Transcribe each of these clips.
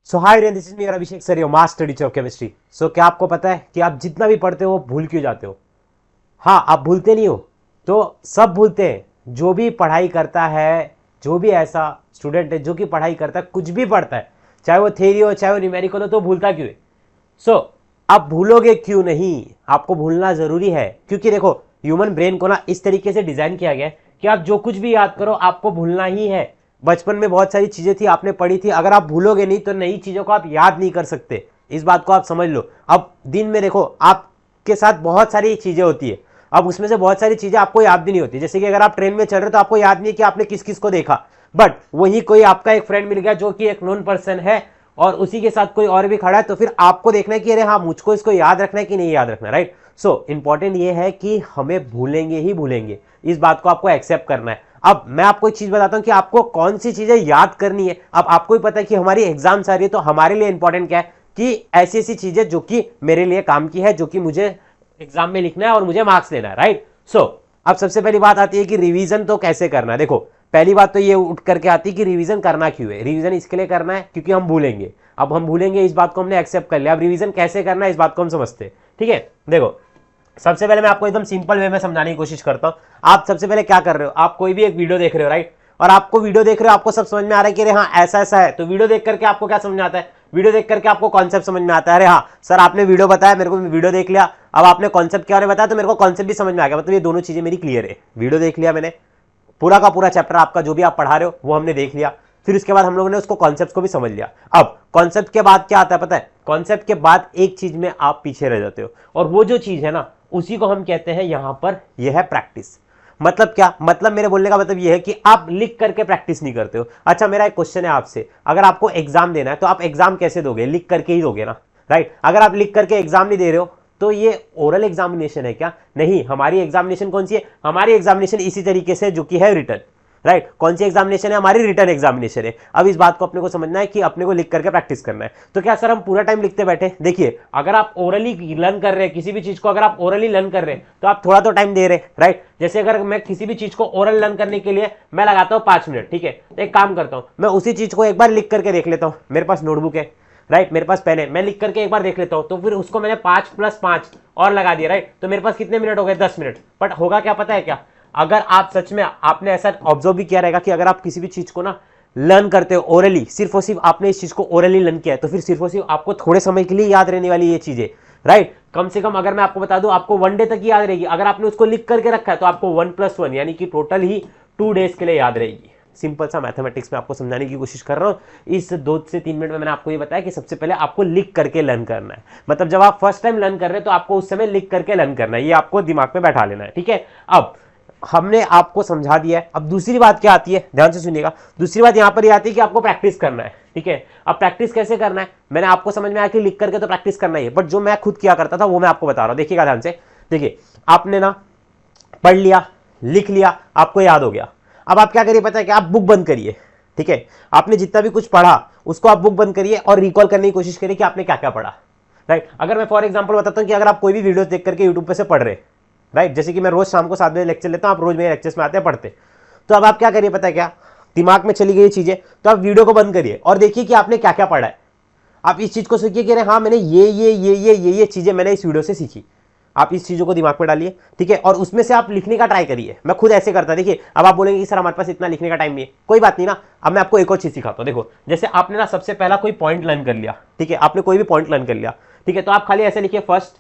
So hi everyone, this is me Abhishek sir, your master teacher of chemistry. So क्या आपको पता है कि आप जितना भी पढ़ते हो भूल क्यों जाते हो? हाँ, आप भूलते नहीं हो तो सब भूलते हैं। जो भी पढ़ाई करता है, जो भी ऐसा स्टूडेंट है जो कि पढ़ाई करता है, कुछ भी पढ़ता है, चाहे वो थ्योरी हो चाहे वो न्यूमेरिकल हो, तो भूलता क्यों है? सो आप भूलोगे क्यों नहीं? आपको भूलना जरूरी है, क्योंकि देखो ह्यूमन ब्रेन को ना इस तरीके से डिजाइन किया गया है कि आप जो कुछ भी याद करो आपको भूलना ही है। बचपन में बहुत सारी चीजें थी, आपने पढ़ी थी, अगर आप भूलोगे नहीं तो नई चीजों को आप याद नहीं कर सकते। इस बात को आप समझ लो। अब दिन में देखो आपके साथ बहुत सारी चीजें होती है, अब उसमें से बहुत सारी चीजें आपको याद भी नहीं होती। जैसे कि अगर आप ट्रेन में चल रहे हो तो आपको याद नहीं है कि आपने किस किस को देखा, बट वही कोई आपका एक फ्रेंड मिल गया जो कि एक नोन पर्सन है और उसी के साथ कोई और भी खड़ा है, तो फिर आपको देखना है कि अरे हाँ, मुझको इसको याद रखना है कि नहीं याद रखना, राइट? सो इंपॉर्टेंट ये है कि हमें भूलेंगे ही भूलेंगे, इस बात को आपको एक्सेप्ट करना है। अब मैं आपको एक चीज बताता हूं कि आपको कौन सी चीजें याद करनी है। अब आपको ही पता है कि हमारी एग्जाम्स आ रही है, तो हमारे लिए इंपॉर्टेंट क्या है कि ऐसी ऐसी चीजें जो कि मेरे लिए काम की है, जो कि मुझे एग्जाम में लिखना है और मुझे मार्क्स लेना है, राइट? सो अब सबसे पहली बात आती है कि रिवीजन तो कैसे करना है। देखो पहली बात तो ये उठ करके आती है कि रिवीजन करना क्यों है। रिवीजन इसके लिए करना है क्योंकि हम भूलेंगे। अब हम भूलेंगे, इस बात को हमने एक्सेप्ट कर लिया। अब रिवीजन कैसे करना है इस बात को हम समझते हैं, ठीक है? देखो सबसे पहले मैं आपको एकदम सिंपल वे में समझाने की कोशिश करता हूं। आप सबसे पहले क्या कर रहे हो, आप कोई भी एक वीडियो देख रहे हो, राइट? और आपको वीडियो देख रहे हो, आपको सब समझ में आ रहा है कि अरे हाँ ऐसा ऐसा है, तो वीडियो देख करके आपको क्या समझ में आता है? वीडियो देख करके आपको कॉन्सेप्ट समझ में आता है। अरे हाँ सर, आपने वीडियो बताया मेरे को, वीडियो देख लिया, अब आपने कॉन्सेप्ट क्या बताया तो मेरे को कॉन्सेप्ट भी समझ में आ गया। मतलब ये दोनों चीजें मेरी क्लियर है। वीडियो देख लिया मैंने, पूरा का पूरा चैप्टर आपका जो भी आप पढ़ा रहे हो वो हमने देख लिया, फिर उसके बाद हम लोगों ने उसको कॉन्सेप्ट को भी समझ लिया। अब कॉन्सेप्ट के बाद क्या आता है पता है? कॉन्सेप्ट के बाद एक चीज में आप पीछे रह जाते हो, और वो जो चीज है ना उसी को हम कहते हैं यहां पर यह है प्रैक्टिस। मतलब क्या मतलब? मेरे बोलने का मतलब यह है कि आप लिख करके प्रैक्टिस नहीं करते हो। अच्छा, मेरा एक क्वेश्चन है आपसे, अगर आपको एग्जाम देना है तो आप एग्जाम कैसे दोगे? लिख करके ही दोगे ना, राइट? अगर आप लिख करके एग्जाम नहीं दे रहे हो तो ये ओरल एग्जामिनेशन है क्या? नहीं, हमारी एग्जामिनेशन कौन सी है? हमारी एग्जामिनेशन इसी तरीके से जो कि है रिटर्न, राइट? कौन सी एग्जामिनेशन है? हमारी रिटर्न एग्जामिनेशन है। अब इस बात को अपने को समझना है कि अपने को लिख करके प्रैक्टिस करना है। तो क्या सर हम पूरा टाइम लिखते बैठे? देखिए, अगर आप ओरली लर्न कर रहे हैं किसी भी चीज को, अगर आप ओरली लर्न कर रहे हैं तो आप थोड़ा तो टाइम दे रहे हैं, राइट? जैसे अगर मैं किसी भी चीज को ओरल लर्न करने के लिए मैं लगाता हूं 5 मिनट, ठीक है? तो एक काम करता हूं, मैं उसी चीज को एक बार लिख करके देख लेता हूं। मेरे पास नोटबुक है, राइट? मेरे पास पेन है, मैं लिख करके एक बार देख लेता हूं, तो फिर उसको मैंने 5 + 5 और लगा दिया, राइट? तो मेरे पास कितने मिनट हो गए? 10 मिनट। बट होगा क्या पता है क्या? अगर आप सच में, आपने ऐसा ऑब्जर्व भी किया रहेगा कि अगर आप किसी भी चीज को ना लर्न करते हो ओरली, सिर्फ और सिर्फ आपने इस चीज को ओरली लर्न किया है, तो फिर सिर्फ और सिर्फ आपको थोड़े समय के लिए याद रहने वाली ये चीजें, राइट? कम से कम अगर मैं आपको बता दूं, आपको 1 डे तक याद रहेगी। अगर आपने उसको लिख करके रखा है तो आपको 1 + 1 यानी कि टोटल ही 2 डेज के लिए याद रहेगी। सिंपल सा मैथमेटिक्स में आपको समझाने की कोशिश कर रहा हूं। इस 2 से 3 मिनट में मैंने आपको ये बताया कि सबसे पहले आपको लिख करके लर्न करना है। मतलब जब आप फर्स्ट टाइम लर्न कर रहे हैं तो आपको उस समय लिख करके लर्न करना है, ये आपको दिमाग में बैठा लेना है, ठीक है? अब हमने आपको समझा दिया है। अब दूसरी बात क्या आती है, ध्यान से सुनिएगा। दूसरी बात यहां पर ये आती है कि आपको प्रैक्टिस करना है, ठीक है? अब प्रैक्टिस कैसे करना है? मैंने आपको समझ में आया कि लिख करके तो प्रैक्टिस करना ही है, बट जो मैं खुद किया करता था वो मैं आपको बता रहा हूं। देखिएगा ध्यान से, देखिए आपने ना पढ़ लिया, लिख लिया, आपको याद हो गया। अब आप क्या करिए पता है कि आप बुक बंद करिए, ठीक है? आपने जितना भी कुछ पढ़ा उसको आप बुक बंद करिए और रिकॉल करने की कोशिश करिए कि आपने क्या क्या पढ़ा, राइट? अगर मैं फॉर एग्जांपल बताता हूं कि अगर आप कोई भी वीडियो देख करके यूट्यूब पे से पढ़ रहे, राइट? जैसे कि मैं रोज शाम को 7 बजे लेक्चर लेता हूं, आप रोज मेरे लेक्चर्स में आते हैं पढ़ते, तो अब आप क्या करिए पता है क्या? दिमाग में चली गई चीजें, तो आप वीडियो को बंद करिए और देखिए कि आपने क्या क्या पढ़ा है। आप इस चीज को सीखिए कि हाँ मैंने ये चीजें मैंने इस वीडियो से सीखी। आप इस चीजों को दिमाग में डालिए, ठीक है? और उसमें से आप लिखने का ट्राई करिए। मैं खुद ऐसे करता, देखिए अब आप बोलेंगे कि सर हमारे पास इतना लिखने का टाइम नहीं है, कोई बात नहीं ना। अब मैं आपको एक और चीज सिखाता हूं। देखो जैसे आपने ना सबसे पहला कोई पॉइंट लर्न कर लिया, ठीक है? आपने कोई भी पॉइंट लर्न कर लिया, ठीक है? तो आप खाली ऐसे लिखिए फर्स्ट,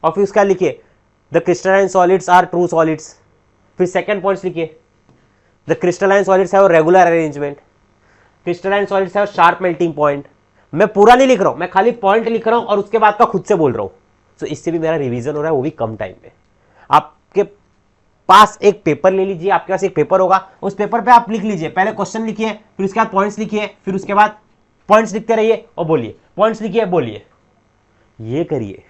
और फिर उसका लिखिए the crystalline solids are true solids. फिर सेकंड पॉइंट लिखिए the crystalline solids have regular arrangement, crystalline solids have sharp melting point. मैं पूरा नहीं लिख रहा हूं, मैं खाली पॉइंट लिख रहा हूं और उसके बाद का खुद से बोल रहा हूं। तो इससे भी मेरा रिवीजन हो रहा है, वो भी कम टाइम में। आपके पास एक पेपर ले लीजिए, आपके पास एक पेपर होगा, उस पेपर पे आप लिख लीजिए, पहले क्वेश्चन लिखिए, फिर उसके बाद पॉइंट्स लिखिए, फिर उसके बाद पॉइंट्स लिखते रहिए और बोलिए, पॉइंट्स लिखिए बोलिए, ये करिए।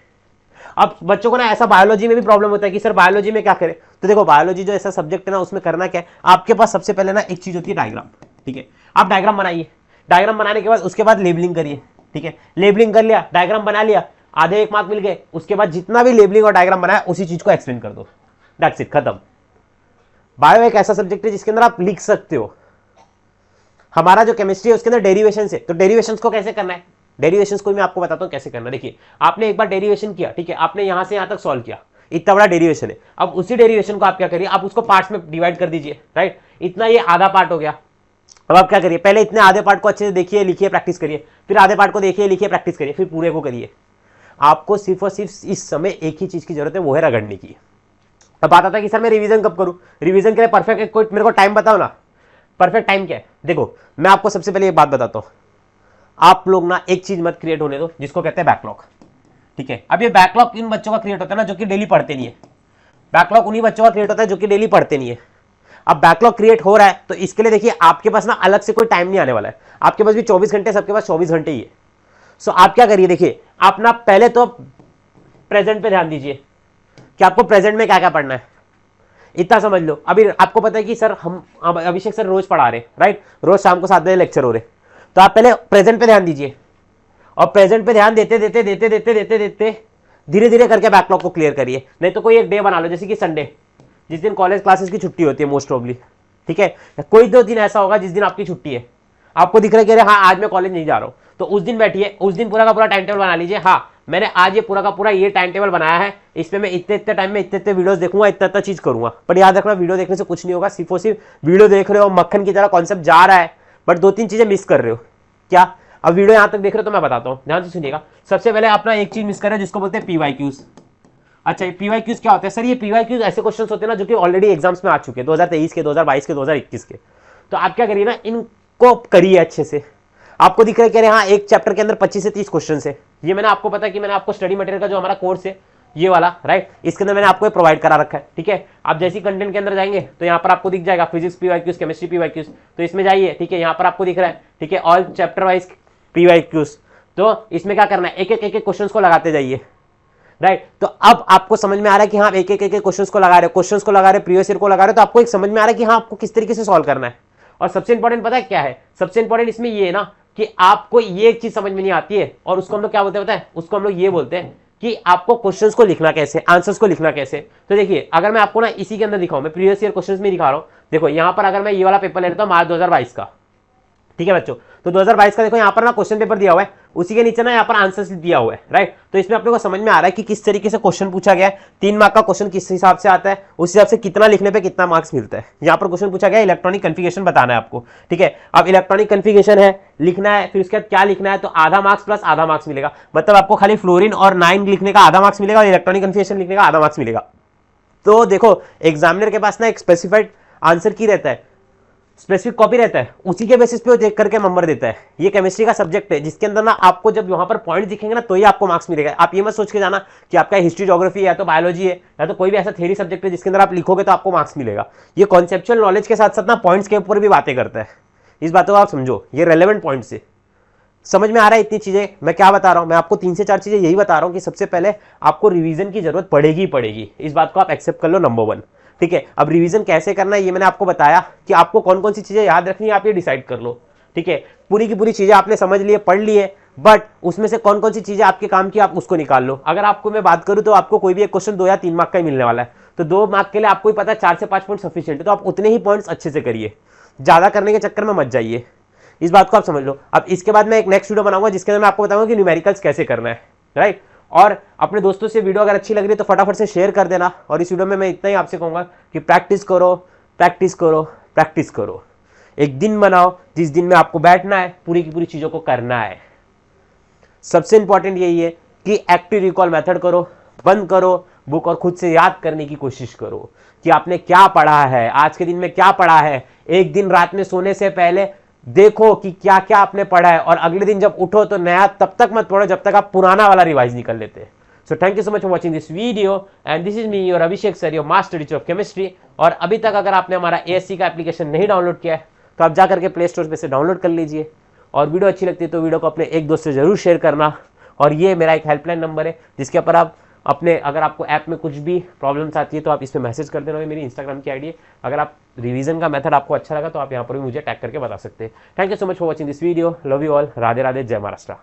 अब बच्चों को ना ऐसा बायोलॉजी में भी प्रॉब्लम होता है कि सर बायोलॉजी में क्या करें? तो देखो बायोलॉजी जो ऐसा सब्जेक्ट है ना, उसमें करना क्या है, आपके पास सबसे पहले ना एक चीज होती है डायग्राम, ठीक है? आप डायग्राम बनाइए, डायग्राम बनाने के बाद उसके बाद लेबलिंग करिए, ठीक है? लेबलिंग कर लिया, डायग्राम बना लिया, आधे 1 मार्क मिल गए। उसके बाद जितना भी लेबलिंग और डायग्राम बनाया उसी चीज को एक्सप्लेन कर दो, दैट्स इट, खत्म। बायो एक ऐसा सब्जेक्ट है जिसके अंदर आप लिख सकते हो, हमारा जो केमिस्ट्री है उसके अंदर डेरिवेशन है, तो डेरिवेशन को कैसे करना है, डेरिवेशन को मैं आपको बताता हूँ कैसे करना है। देखिए आपने एक बार डेरिवेशन किया, ठीक है, आपने यहां से यहां तक सॉल्व किया, इतना बड़ा डेरिवेशन है। अब उसी डेरिवेशन को आप क्या करिए, आप उसको पार्ट्स में डिवाइड कर दीजिए, राइट। इतना ये आधा पार्ट हो गया। अब आप क्या करिए, पहले इतने आधे पार्ट को अच्छे से देखिए, लिखिए, प्रैक्टिस करिए, फिर आधे पार्ट को देखिए, लिखिए, प्रैक्टिस करिए, फिर पूरे को करिए। आपको सिर्फ और सिर्फ इस समय एक ही चीज की जरूरत है, वो है रगड़ने की। अब बात आता है कि सर मैं रिवीजन कब करूं, रिवीजन के लिए परफेक्ट कोई मेरे को टाइम बताओ ना, परफेक्ट टाइम क्या है। देखो मैं आपको सबसे पहले एक बात बताता हूं, आप लोग ना एक चीज मत क्रिएट होने दो जिसको कहते हैं बैकलॉग, ठीक है। अब ये बैकलॉग इन बच्चों का क्रिएट होता है ना जो कि डेली पढ़ते नहीं है, बैकलॉग उन्हीं बच्चों का क्रिएट होता है जो कि डेली पढ़ते नहीं है। अब बैकलॉग क्रिएट हो रहा है तो इसके लिए देखिए आपके पास ना अलग से कोई टाइम नहीं आने वाला है, आपके पास भी 24 घंटे, सबके पास 24 घंटे ही है। सो आप क्या करिए, देखिए आप ना पहले तो प्रेजेंट पे ध्यान दीजिए कि आपको प्रेजेंट में क्या क्या पढ़ना है, इतना समझ लो। अभी आपको पता है कि सर हम अभिषेक सर रोज पढ़ा रहे, राइट, रोज शाम को 7 बजे लेक्चर हो रहे, तो आप पहले प्रेजेंट पे ध्यान दीजिए, और प्रेजेंट पे ध्यान देते देते देते देते देते देते धीरे धीरे करके बैकलॉग को क्लियर करिए। नहीं तो कोई एक डे बना लो, जैसे कि संडे, जिस दिन कॉलेज क्लासेस की छुट्टी होती है मोस्ट प्रोबेबली, ठीक है, कोई 2 दिन ऐसा होगा जिस दिन आपकी छुट्टी है, आपको दिख रहा है कि अरे हाँ आज मैं कॉलेज नहीं जा रहा हूँ, तो उस दिन बैठिए, उस दिन पूरा का पूरा टाइम टेबल बना लीजिए। हाँ मैंने आज ये पूरा का पूरा ये टाइम टेबल बनाया है, इसमें मैं इतने इतने टाइम में इतने इतने वीडियोस देखूंगा, इतना इतना चीज करूंगा। पर याद रखना वीडियो देखने से कुछ नहीं होगा, सिर्फ और सिर्फ वीडियो देख रहे हो, मक्खन की तरह कॉन्सेप्ट जा रहा है, बट 2-3 चीजें मिस कर रहे हो। क्या? अब वीडियो यहां तक देख रहे हो तो मैं बताता हूँ, ध्यान से सुनिएगा। सबसे पहले अपना एक चीज मिस कर रहे हो जिसको बोलते हैं पीवाईक्यूज। अच्छा ये पीवाईक्यूज क्या होता है? सर ये पीवाईक्यूज ऐसे क्वेश्चंस होते हैं ना जो कि ऑलरेडी एग्जाम्स में आ चुके हैं, 2023 के, 2022 के, 2021 के। तो आप क्या करिए ना, इनको करिए अच्छे से। आपको दिख रहा है कि अरे हाँ एक चैप्टर के अंदर 25 से 30 क्वेश्चन है, ये मैंने आपको पता है कि मैंने आपको स्टडी मटेरियल का जो हमारा कोर्स है ये वाला, राइट, इसके अंदर मैंने आपको प्रोवाइड करा रखा है, ठीक है। आप जैसी कंटेंट के अंदर जाएंगे तो यहाँ पर आपको दिख जाएगा फिजिक्स पीवाईक्यूज, केमिस्ट्री पीवाईक्यूज, तो इसमें जाइए, ठीक है, यहाँ पर आपको दिख रहा है, ठीक है, ऑल चैप्टर वाइज पीवाईक्यूज। तो इसमें क्या करना है, एक एक क्वेश्चन को लगाते जाइए, राइट। तो अब आपको समझ में आ रहा है कि हाँ एक एक क्वेश्चंस को लगा रहे, क्वेश्चंस को लगा रहे, प्रीवियस ईयर को लगा रहे, तो आपको एक समझ में आ रहा है कि हाँ आपको किस तरीके से सॉल्व करना है। और सबसे इंपॉर्टेंट पता है क्या है, सबसे इंपॉर्टेंट इसमें ये है ना कि आपको ये एक चीज समझ में नहीं आती है, और उसको हम लोग क्या बोलते हैं पता है, उसको हम लोग ये बोलते हैं कि आपको क्वेश्चंस को लिखना कैसे, आंसर्स को लिखना कैसे। तो देखिए अगर मैं आपको ना इसी के अंदर दिखाऊं, मैं प्रीवियस ईयर क्वेश्चंस में दिखा रहा हूं, देखो यहाँ पर अगर मैं ये वाला पेपर ले लेता हूँ मार्च 2022 का, ठीक है बच्चों, तो 2022 का देखो यहाँ पर ना क्वेश्चन पेपर दिया हुआ है, उसी के नीचे ना यहाँ पर आंसर्स दिया हुआ है, राइट। तो इसमें अपने को समझ में आ रहा है कि किस तरीके से क्वेश्चन पूछा गया है, 3 मार्क का क्वेश्चन किस हिसाब से आता है, उस हिसाब से कितना लिखने पे कितना मार्क्स मिलता है। यहाँ पर क्वेश्चन पूछा गया इलेक्ट्रॉनिक कन्फिगरेशन बताना है आपको, ठीक है। अब इलेक्ट्रॉनिक कन्फिगरेशन है, लिखना है, फिर उसके बाद क्या लिखना है, तो आधा मार्क्स प्लस आधा मार्क्स मिलेगा, मतलब आपको खाली फ्लोरीन और 9 लिखने का आधा मार्क्स मिलेगा और इलेक्ट्रॉनिक कन्फिगरेशन लिखने का आधा मार्क्स मिलेगा। तो देखो एग्जामिनर के पास ना एक स्पेसिफाइड आंसर की रहता है, स्पेसिफिक कॉपी रहता है, उसी के बेसिस पे वो देख करके नंबर देता है। ये केमिस्ट्री का सब्जेक्ट है जिसके अंदर ना आपको जब वहां पर पॉइंट दिखेंगे ना तो ही आपको मार्क्स मिलेगा। आप ये मत सोच के जाना कि आपका हिस्ट्री, ज्योग्राफी या तो बायोलॉजी है या तो कोई भी ऐसा थ्योरी सब्जेक्ट है जिसके अंदर आप लिखोगे तो आपको मार्क्स मिलेगा। ये कॉन्सेप्चुअल नॉलेज के साथ साथ ना पॉइंट्स के ऊपर भी बातें करता है। इस बातों को आप समझो, ये रेलेवेंट पॉइंट से समझ में आ रहा है। इतनी चीजें मैं क्या बता रहा हूं, मैं आपको 3 से 4 चीजें यही बता रहा हूं कि सबसे पहले आपको रिवीजन की जरूरत पड़ेगी पड़ेगी, इस बात को आप एक्सेप्ट कर लो, नंबर 1, ठीक है। अब रिवीजन कैसे करना है ये मैंने आपको बताया कि आपको कौन कौन सी चीजें याद रखनी है, आप ये डिसाइड कर लो, ठीक है। पूरी की पूरी चीजें आपने समझ लिए, पढ़ लिए, बट उसमें से कौन कौन सी चीजें आपके काम की आप उसको निकाल लो। अगर आपको मैं बात करूं तो आपको कोई भी एक क्वेश्चन 2 या 3 मार्क का ही मिलने वाला है, तो 2 मार्क के लिए आपको ही पता है 4 से 5 पॉइंट सफिशिएंट है, तो आप उतने ही पॉइंट्स अच्छे से करिए, ज्यादा करने के चक्कर में मत जाइए, इस बात को आप समझ लो। अब इसके बाद मैं एक नेक्स्ट वीडियो बनाऊंगा जिसके अंदर मैं आपको बताऊंगा कि न्यूमेरिकल्स कैसे करना है, राइट। और अपने दोस्तों से वीडियो अगर अच्छी लग रही है तो फटाफट से शेयर कर देना। और इस वीडियो में मैं इतना ही आपसे कहूंगा कि प्रैक्टिस करो, प्रैक्टिस करो, प्रैक्टिस करो। एक दिन बनाओ जिस दिन में आपको बैठना है, पूरी की पूरी चीजों को करना है। सबसे इंपॉर्टेंट यही है कि एक्टिव रिकॉल मेथड करो, बंद करो बुक और खुद से याद करने की कोशिश करो कि आपने क्या पढ़ा है, आज के दिन में क्या पढ़ा है। एक दिन रात में सोने से पहले देखो कि क्या क्या आपने पढ़ा है, और अगले दिन जब उठो तो नया तब तक मत पढ़ो जब तक आप पुराना वाला रिवाइज नहीं कर लेते। So thank you so much for watching this video and this is me your Abhishek sir, your master teacher of chemistry. और अभी तक अगर आपने हमारा एएससी का एप्लीकेशन नहीं डाउनलोड किया है तो आप जाकर के प्ले स्टोर पे से डाउनलोड कर लीजिए। और वीडियो अच्छी लगती है तो वीडियो को अपने एक दोस्त से जरूर शेयर करना। और ये मेरा एक हेल्पलाइन नंबर है जिसके ऊपर आप अपने, अगर आपको ऐप में कुछ भी प्रॉब्लम्स आती है तो आप इस पर मैसेज कर देना। मेरी इंस्टाग्राम की आईडी है। अगर आप रिवीजन का मेथड आपको अच्छा लगा तो आप यहाँ पर भी मुझे टैग करके बता सकते हैं। Thank you so much for watching this video. Love you all. Radhe Radhe. जय महाराष्ट्र।